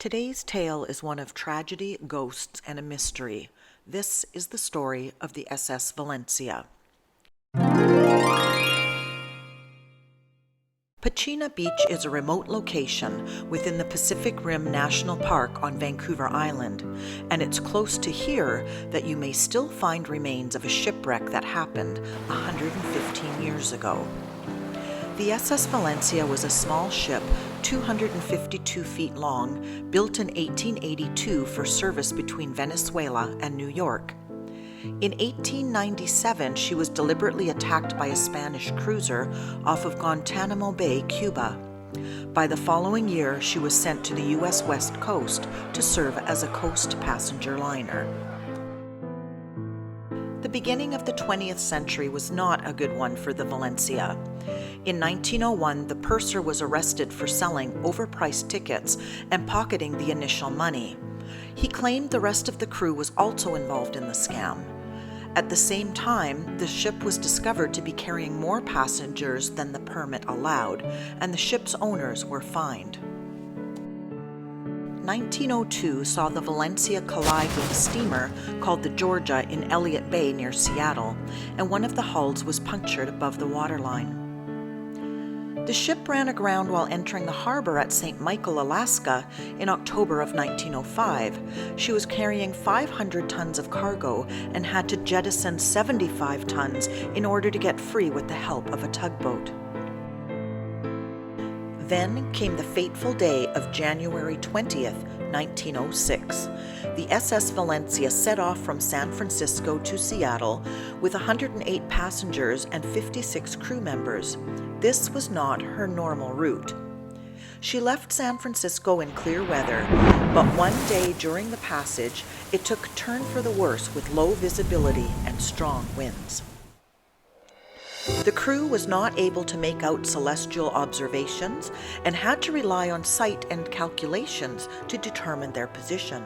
Today's tale is one of tragedy, ghosts, and a mystery. This is the story of the SS Valencia. Pacheco Beach is a remote location within the Pacific Rim National Park on Vancouver Island, and it's close to here that you may still find remains of a shipwreck that happened 115 years ago. The SS Valencia was a small ship, 252 feet long, built in 1882 for service between Venezuela and New York. In 1897, she was deliberately attacked by a Spanish cruiser off of Guantanamo Bay, Cuba. By the following year, she was sent to the U.S. West Coast to serve as a coast passenger liner. The beginning of the 20th century was not a good one for the Valencia. In 1901, the purser was arrested for selling overpriced tickets and pocketing the initial money. He claimed the rest of the crew was also involved in the scam. At the same time, the ship was discovered to be carrying more passengers than the permit allowed, and the ship's owners were fined. 1902 saw the Valencia collide with a steamer called the Georgia in Elliott Bay near Seattle, and one of the hulls was punctured above the waterline. The ship ran aground while entering the harbor at St. Michael, Alaska in October of 1905. She was carrying 500 tons of cargo and had to jettison 75 tons in order to get free with the help of a tugboat. Then came the fateful day of January 20th, 1906. The SS Valencia set off from San Francisco to Seattle with 108 passengers and 56 crew members. This was not her normal route. She left San Francisco in clear weather, but one day during the passage, it took a turn for the worse with low visibility and strong winds. The crew was not able to make out celestial observations and had to rely on sight and calculations to determine their position.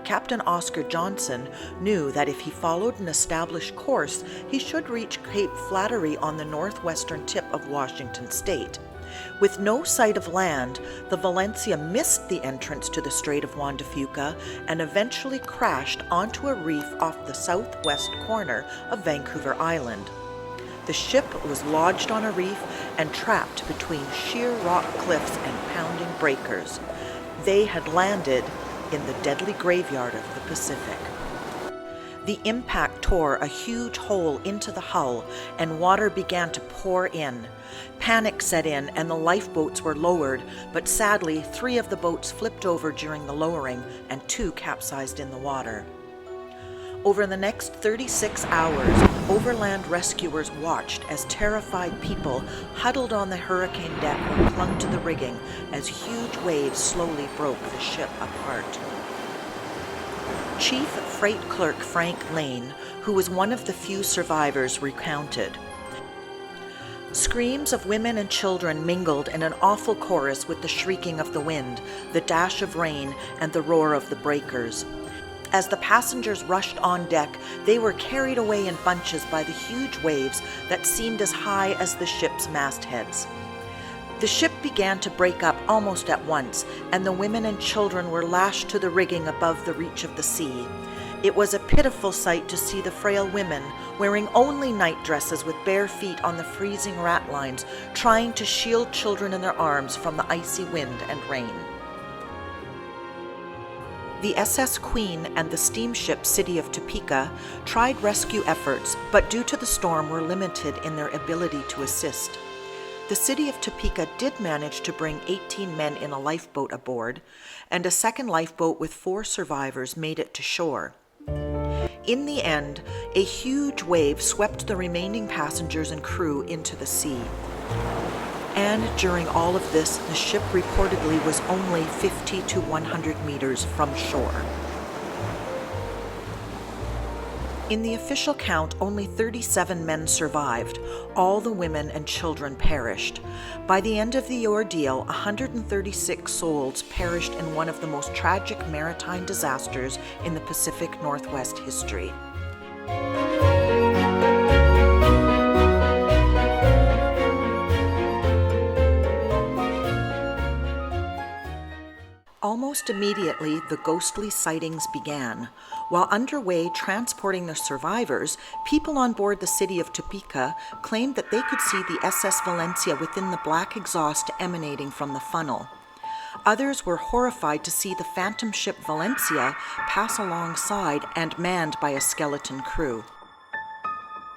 Captain Oscar Johnson knew that if he followed an established course, he should reach Cape Flattery on the northwestern tip of Washington state. With no sight of land, the Valencia missed the entrance to the Strait of Juan de Fuca and eventually crashed onto a reef off the southwest corner of Vancouver Island. The ship was lodged on a reef and trapped between sheer rock cliffs and pounding breakers. They had landed in the deadly graveyard of the Pacific. The impact tore a huge hole into the hull, and water began to pour in. Panic set in, and the lifeboats were lowered, but sadly, 3 of the boats flipped over during the lowering, and 2 capsized in the water. Over the next 36 hours, overland rescuers watched as terrified people huddled on the hurricane deck or clung to the rigging as huge waves slowly broke the ship apart. Chief Freight Clerk Frank Lane, who was one of the few survivors, recounted. Screams of women and children mingled in an awful chorus with the shrieking of the wind, the dash of rain, and the roar of the breakers. As the passengers rushed on deck, they were carried away in bunches by the huge waves that seemed as high as the ship's mastheads. The ship began to break up almost at once, and the women and children were lashed to the rigging above the reach of the sea. It was a pitiful sight to see the frail women, wearing only night dresses with bare feet on the freezing ratlines, trying to shield children in their arms from the icy wind and rain. The SS Queen and the steamship City of Topeka tried rescue efforts, but due to the storm were limited in their ability to assist. The City of Topeka did manage to bring 18 men in a lifeboat aboard, and a second lifeboat with 4 survivors made it to shore. In the end, a huge wave swept the remaining passengers and crew into the sea. And during all of this, the ship reportedly was only 50 to 100 meters from shore. In the official count, only 37 men survived. All the women and children perished. By the end of the ordeal, 136 souls perished in one of the most tragic maritime disasters in the Pacific Northwest history. Almost immediately, the ghostly sightings began. While underway transporting the survivors, people on board the city of Topeka claimed that they could see the SS Valencia within the black exhaust emanating from the funnel. Others were horrified to see the phantom ship Valencia pass alongside and manned by a skeleton crew.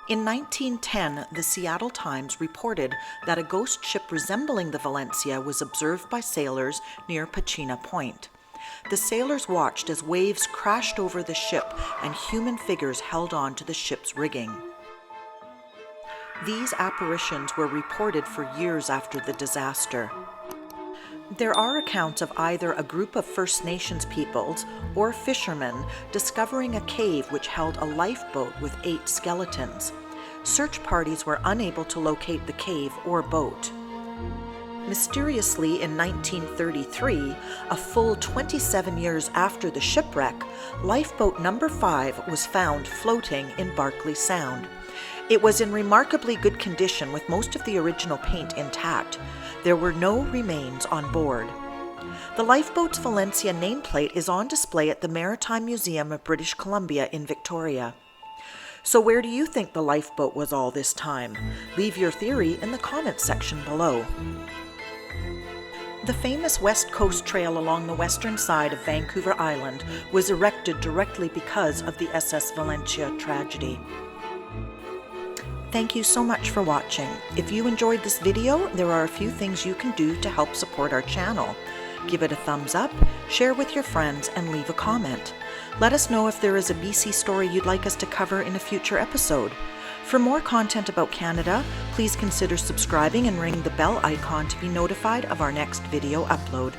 In 1910, the Seattle Times reported that a ghost ship resembling the Valencia was observed by sailors near Pacheco Point. The sailors watched as waves crashed over the ship and human figures held on to the ship's rigging. These apparitions were reported for years after the disaster. There are accounts of either a group of First Nations peoples or fishermen discovering a cave which held a lifeboat with 8 skeletons. Search parties were unable to locate the cave or boat. Mysteriously, in 1933, a full 27 years after the shipwreck, lifeboat number 5 was found floating in Barkley Sound. It was in remarkably good condition with most of the original paint intact. There were no remains on board. The Lifeboat's Valencia nameplate is on display at the Maritime Museum of British Columbia in Victoria. So where do you think the lifeboat was all this time? Leave your theory in the comments section below. The famous West Coast Trail along the western side of Vancouver Island was erected directly because of the SS Valencia tragedy. Thank you so much for watching. If you enjoyed this video, there are a few things you can do to help support our channel. Give it a thumbs up, share with your friends, and leave a comment. Let us know if there is a BC story you'd like us to cover in a future episode. For more content about Canada, please consider subscribing and ring the bell icon to be notified of our next video upload.